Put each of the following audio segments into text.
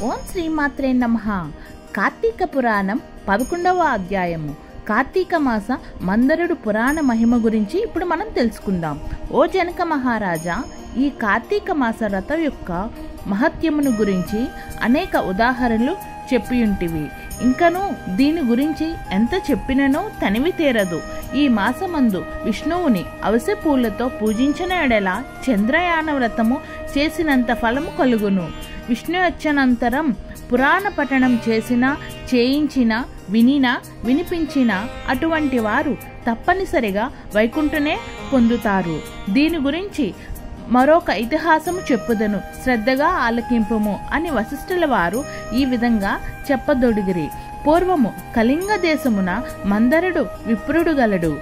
ఓం శ్రీమాత్రే నమః. కార్తీక పురాణం 11వ అధ్యాయము. కార్తీక మాస మందరుడు పురాణ మహిమ గురించి ఇప్పుడు మనం తెలుసుకుందాం. ఓ జనక మహారాజా, ఈ కార్తీక మాస వ్రతం యొక్క మహత్యమును గురించి అనేక ఉదాహరణలు చెప్పియుంటివి. ఇంకను దీని గురించి ఎంత చెప్పిననో తనివి తీరదు. ఈ మాసమందు విష్ణువుని అవిసె పూలతో పూజించిన ఎడల చంద్రయాన వ్రతము చేసినంత ఫలము కలుగును. విష్ణు వచ్చనంతరం పురాణ పఠనం చేసినా, చేయించినా, వినినా, వినిపించినా అటువంటి వారు తప్పనిసరిగా వైకుంఠనే పొందుతారు. దీని గురించి మరొక ఇతిహాసము చెప్పుదను, శ్రద్ధగా ఆలకింపుము అని వశిష్ఠుల వారు ఈ విధంగా చెప్పదొడిగిరి. పూర్వము కళింగ దేశమున మందరుడు విప్రుడు గలడు.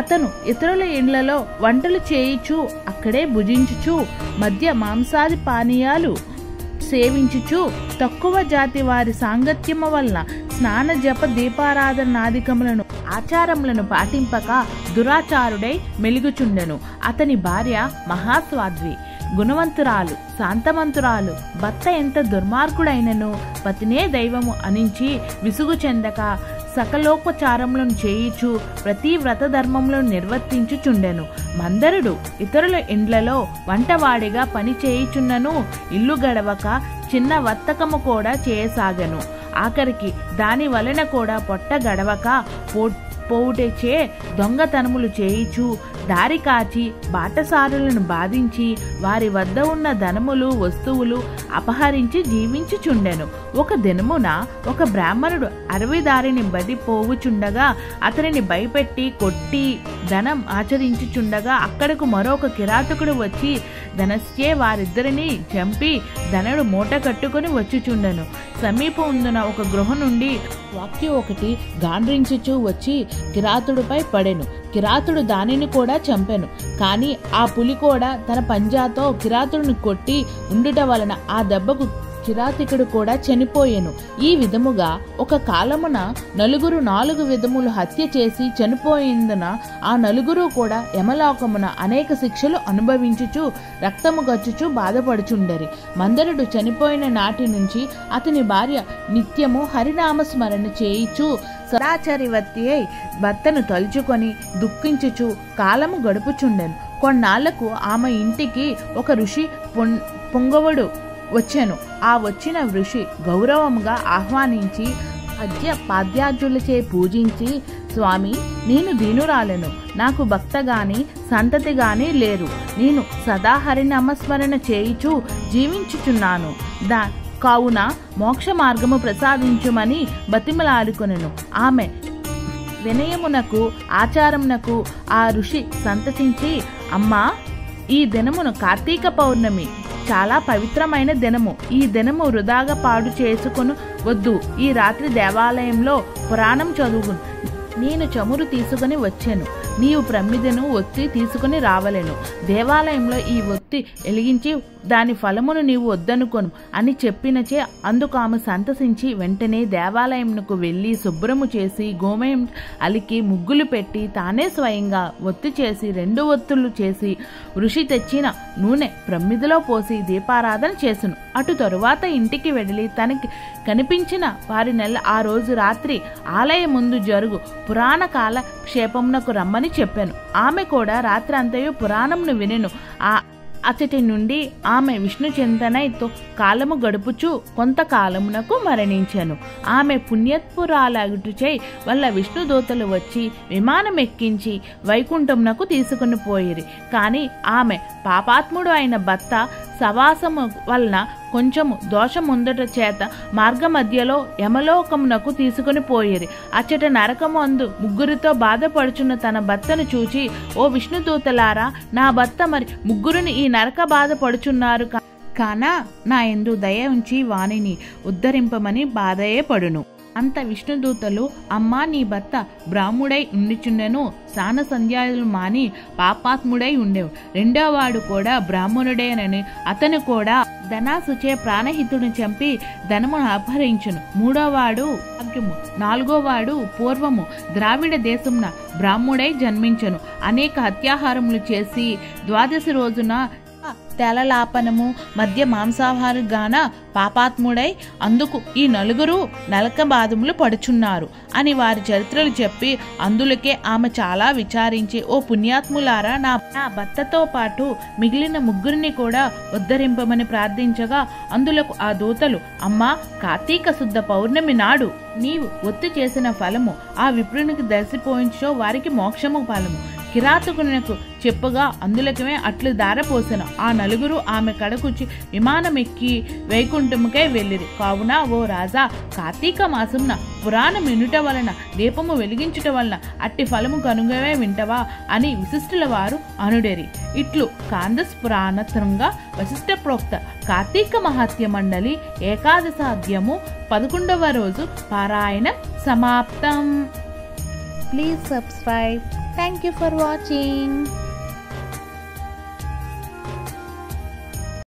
అతను ఇతరుల ఇండ్లలో వంటలు చేయిచు, అక్కడే భుజించుచు, మద్య మాంసాది పానీయాలు సేవించుచు, తక్కువ జాతి వారి సాంగత్యము వలన స్నాన జప దీపారాధనాదికములను ఆచారములను పాటింపక దురాచారుడై మెలుగుచుండెను. అతని భార్య మహాస్వాద్వి, గుణవంతురాలు, శాంతమంతురాలు. భర్త ఎంత దుర్మార్గుడైనను పతినే దైవము అనించి విసుగు చెందక సకలోపచారములను చేయిచు ప్రతి వ్రత ధర్మములను నిర్వర్తించుచుండెను. మందరుడు ఇతరుల ఇండ్లలో వంటవాడిగా పని చేయుచున్నను ఇల్లు గడవక చిన్న వర్తకము కూడా చేయసాగెను. ఆఖరికి దాని వలన కూడా పొట్ట గడవక పోవుటచే దొంగతనములు చేయిచు, దారి కాచి బాటసారులను బాధించి వారి వద్ద ఉన్న ధనములు వస్తువులు అపహరించి జీవించుచుండెను. ఒక దినమున ఒక బ్రాహ్మణుడు అడవి దారిని బడి పోవుచుండగా అతనిని భయపెట్టి కొట్టి ధనం ఆచరించుచుండగా అక్కడకు మరొక కిరాతకుడు వచ్చి ధనస్యే వారిద్దరిని చంపి ధనుడు మూట కట్టుకుని వచ్చుచుండెను. సమీపముందున ఒక గృహ నుండి వాక్య ఒకటి గాండ్రించుచూ వచ్చి కిరాతుడిపై పడెను. కిరాతుడు దానిని కూడా చంపెను. కానీ ఆ పులి కూడా తన పంజాతో కిరాతుడిని కొట్టి ఉండుట వలన ఆ దెబ్బకు కిరాతికుడు కూడా చనిపోయెను. ఈ విధముగా ఒక కాలమున నలుగురు 4 విధములు హత్య చేసి చనిపోయిందున ఆ నలుగురు కూడా యమలోకమున అనేక శిక్షలు అనుభవించుచు రక్తము గచ్చుచు బాధపడుచుండరి. మందరుడు చనిపోయిన నాటి నుంచి అతని భార్య నిత్యము హరినామస్మరణ చేయిచు సదాచారివత్తి అయి భర్తను తలుచుకొని దుఃఖించుచు కాలము గడుపుచుండెను. కొన్నాళ్లకు ఆమె ఇంటికి ఒక ఋషి పొంగవుడు వచ్చెను. ఆ వచ్చిన ఋషి గౌరవముగా ఆహ్వానించి పాద్యార్జులచే పూజించి, స్వామి, నేను దీనురాలను, నాకు భక్త గాని సంతతి గాని లేరు. నేను సదా హరినామస్మరణ చేయుచు జీవించుచున్నాను. కావున మోక్ష మార్గము ప్రసాదించుమని బతిమలాడుకొనెను. ఆమె వినయమునకు ఆచారమునకు ఆ ఋషి సంతసించి, అమ్మా, ఈ దినమును కార్తీక పౌర్ణమి, చాలా పవిత్రమైన దినము. ఈ దినము వృధాగా పాడు చేసుకుని వద్దు. ఈ రాత్రి దేవాలయంలో పురాణం చదువు. నేను చమురు తీసుకుని వచ్చాను, నీవు ప్రమిదను ఒత్తి తీసుకుని రావలేను. దేవాలయంలో ఈ ఒత్తి వెలిగించి దాని ఫలమును నీవు వద్దనుకొను అని చెప్పినచే అందుకు ఆమె సంతసించి వెంటనే దేవాలయంకు వెళ్ళి శుభ్రము చేసి గోమయం అలికి ముగ్గులు పెట్టి తానే స్వయంగా ఒత్తి చేసి 2 ఒత్తులు చేసి ఋషి తెచ్చిన నూనె ప్రమిదలో పోసి దీపారాధన చేసును. అటు తరువాత ఇంటికి వెళ్ళి తనకి కనిపించిన వారి ఆ రోజు రాత్రి ఆలయ ముందు జరుగు పురాణ కాల క్షేపమునకు రమ్మని చెప్పాను. ఆమె కూడా రాత్రి అంతయు పురాణమును వినెను. అచటి నుండి ఆమె విష్ణు చింతనతో కాలము గడుపుచు కొంతకాలమునకు మరణించెను. ఆమె పుణ్యత్పురాలగుటచే వల్ల విష్ణుదూతలు వచ్చి విమానం ఎక్కించి వైకుంఠమునకు తీసుకుని పోయిరి. కానీ ఆమె పాపాత్ముడు అయిన భర్త సవాసము వలన కొంచెము దోషముందట చేత మార్గ మధ్యలో యమలోకమునకు తీసుకుని పోయిరి. అచ్చట నరకమందు ముగ్గురితో బాధపడుచున్న తన భర్తను చూచి, ఓ విష్ణుదూతలారా, నా భర్త మరి ముగ్గురుని ఈ నరక బాధపడుచున్నారు కానా నా యందు దయ ఉంచి వానిని ఉద్ధరింపమని బాధయే పడును. అంత విష్ణుదూతలు, అమ్మా, నీ భర్త బ్రాహ్ముడై ఉండిచుండెను, స్నాన సంధ్యాలు మాని పాపాత్ముడై ఉండేవు. 2వ వాడు కూడా బ్రాహ్మణుడేనని అతను కూడా ధనాసుచే ప్రాణహితుడిని చంపి ధనమును అపహరించును. 3వ వాడు భాగ్యము. 4వ వాడు పూర్వము ద్రావిడ దేశమున బ్రాహ్ముడై జన్మించను. అనేక హత్యాహారములు చేసి 12వ రోజున తెలలాపనము మధ్య మాంసాహారి గాన పాపాత్ముడై అందుకు ఈ నలుగురు నలక బాధములు పడుచున్నారు అని వారి చరిత్రలు చెప్పి అందులకే ఆమె చాలా విచారించి, ఓ పుణ్యాత్ములారా, నా భర్తతో పాటు మిగిలిన ముగ్గురిని కూడా ఉద్ధరింపమని ప్రార్థించగా అందులకు ఆ దూతలు, అమ్మా, కార్తీక శుద్ధ పౌర్ణమి నాడు నీవు ఒత్తు చేసిన ఫలము ఆ విప్రునికి దర్శిపోయించో వారికి మోక్షము ఫలము కిరాతకునకు చెప్పగా అందులకమే అట్లు దారపోసెను. ఆ నలుగురు ఆమె కడకుచి విమానమెక్కి వైకుంఠముకై వెళ్ళిరి. కావున ఓ రాజా, కార్తీక మాసమున పురాణం వినుట వలన దీపము వెలిగించుట వలన అట్టి ఫలము కనుగవే వింటవా అని విశిష్టుల వారు అనుడేరి. ఇట్లు కాందస్ పురాణత్రంగా వశిష్ఠ ప్రోక్త కార్తీక మహాత్య మండలి ఏకాదశాధ్యాయము 11వ రోజు పారాయణం సమాప్తం. Please subscribe. Thank you for watching.